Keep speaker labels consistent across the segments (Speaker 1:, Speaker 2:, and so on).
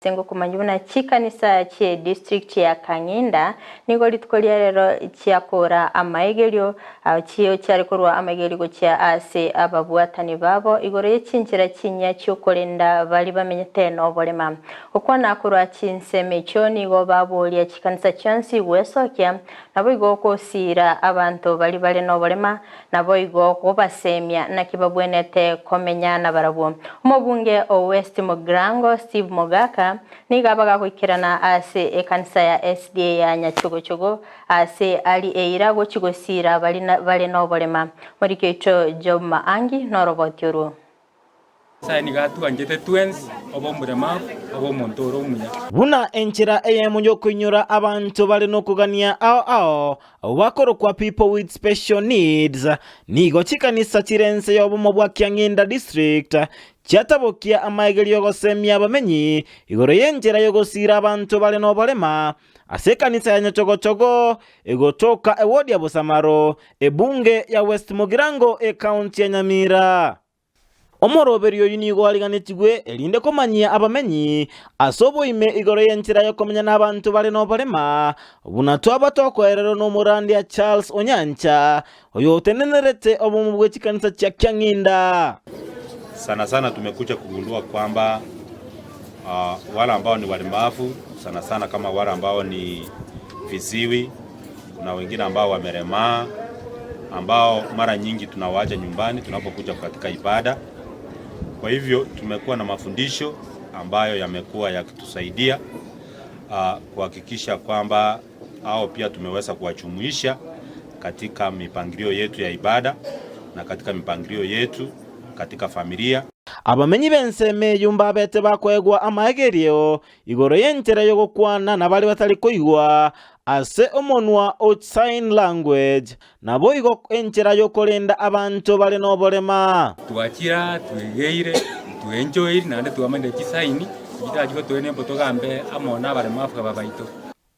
Speaker 1: Sengo kumanyuna chikanisa che district ya Kiang'inda niko litukolia lero chiakora amaegelio chio charikorwa amaegelio chia ase ababuatani babo igoro yechinjira chinya chyokolenda bali bamenyete no bolema okwana akorwa chinseme choni go babolia chikanisa chansi wesokya nabo igoko sira abantu bali no bolema nabo igoko basemya nakibabwenete komenyana barabo umubunge o West Mogrango Steve Mogaka nigabaga kwikirana ase ekanisa ya SDA ya Nyachogochogo ase ali eirago chigosira bali no bolema muri kecho Job Maangi no robotioro
Speaker 2: Saini gatu anjete twins obo murema obo montoro munya
Speaker 3: buna enchira eyemunyo kunyura abantu bali no kugania ao wakoro kwa people with special needs nigo chikanisa chirense yobumo bwa Kiang'inda district chatabokia amaegelio gosemya abamenyi igoro yenjira yogosira abantu bali no bolema ase kanisa ya Nyachogochogo egotoka ewodi ya Busamaro ebunge ya West Mogrango county ya Nyamira. Omoroberio yunigo aliganitigwe elinde komanyia abamenyi asobo ime igoro yenchira yo komenya nabantu bali no bolema bunatwa batoko erero no murandi ya Charles Onyancha oyo tenenerete obumubwe chikanisa cha Kiang'inda.
Speaker 4: Sana tumekuja kugundua kwamba wale ambao ni walemavu sana kama wale ambao ni viziwi, kuna wengine ambao wameremaa ambao mara nyingi tunawaacha nyumbani tunapokuja katika ibada. Kwa hivyo tumekuwa na mafundisho ambayo yamekuwa yakitusaidia kuhakikisha kwamba hao pia tumeweza kuwajumuisha katika mipangilio yetu ya ibada na katika mipangilio yetu katika familia.
Speaker 3: Abamenyi benseme yumba bete bakwegwa amaegerio igoro yenchera yo gukwana nabali batali koigwa ase omonwa o sign language nabo igo enchera yo kolenda abantu bali no bolema
Speaker 2: tuachira tugeire tuenjoy nande tuamende kisaini bitajigo twene mbotogambe amona bali mafuka babaito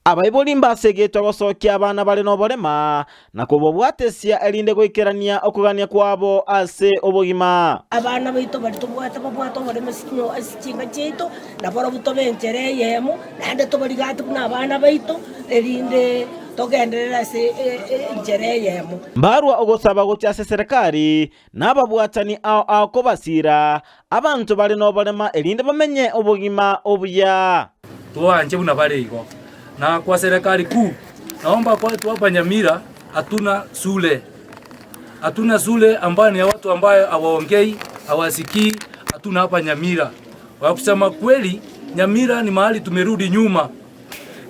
Speaker 3: abaiboli mbasegetwa gosokya abana bali no bolema nakubo bwatesia elinde goikerania okugania kwabo ase obogima
Speaker 5: abana baito bali tobwata bolema sinyo asichinga cheito nabora butobenjere yemo nande tobaligatu kuna abana baito elinde togenderera se njere yemo
Speaker 3: mbarwa ogosaba gotyase serikali nababwatani ao kobasira abantu bali no bolema elinde bamenye obogima obuya
Speaker 2: tuanje buna bale igo na kwa serikali kuu naomba kwa watu hapa Nyamira hatuna shule ambayo ni ya watu ambayo hawaongei hawasikii. Hatuna hapa Nyamira. Kwa kusema kweli Nyamira ni mahali tumerudi nyuma.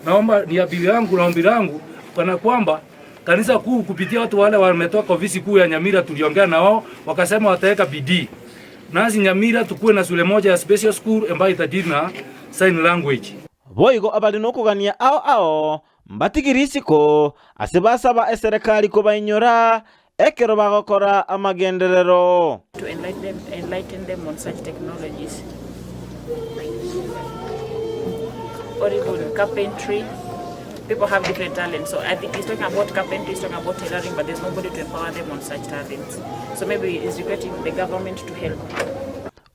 Speaker 2: Naomba ni abili yangu na ombi langu kana kwamba kanisa kuu kupitia watu wale wametoka ofisi kuu ya Nyamira tuliongea na wao wakasema wataweka bidii nasi Nyamira tukuwe na shule moja ya special school ambayo itadili na sign language.
Speaker 3: Boigo abali no kugania ao mbatigirisiko asebasaba serikali ko bainyora ekero bagokora amagenderero
Speaker 6: to enlighten them on such technologies. Or even carpentry, people have different talents. So I think he's talking about carpentry, he's talking about tailoring, but there's nobody to empower them on such talents. So maybe he's requesting the government to help.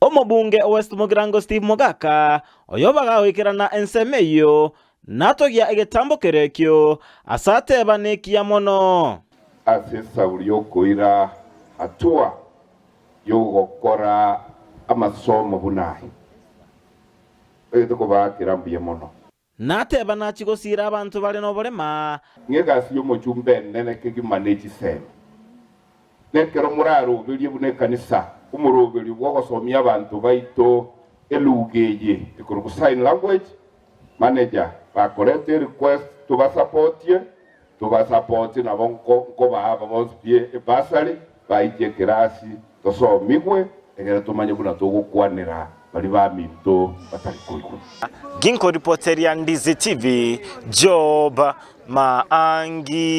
Speaker 3: Omobunge o West Mogrango Steve Mogaka oyobaga wikirana ensemeyo natogia egetambo kerekyo asate banekia mono
Speaker 7: asesa uliokoira hatua yogokora amasomo bunahi ko bakirambuye mono
Speaker 3: nate banachigosira abantu bali no bolema
Speaker 7: ngegasi yo mochumbe nene kegimanage sem nekero muraro bili bune kanisa umurobeli wogosomya abantu baito elugeye ikuru sign language manager bakorete request tubasupport na bonko baba bonspie basali baije kirasi tosomigwe egera tumanye kuna tugukwanira bali baminto batari kuiku
Speaker 3: Ginko reporter ya Ndizi TV Job Maangi.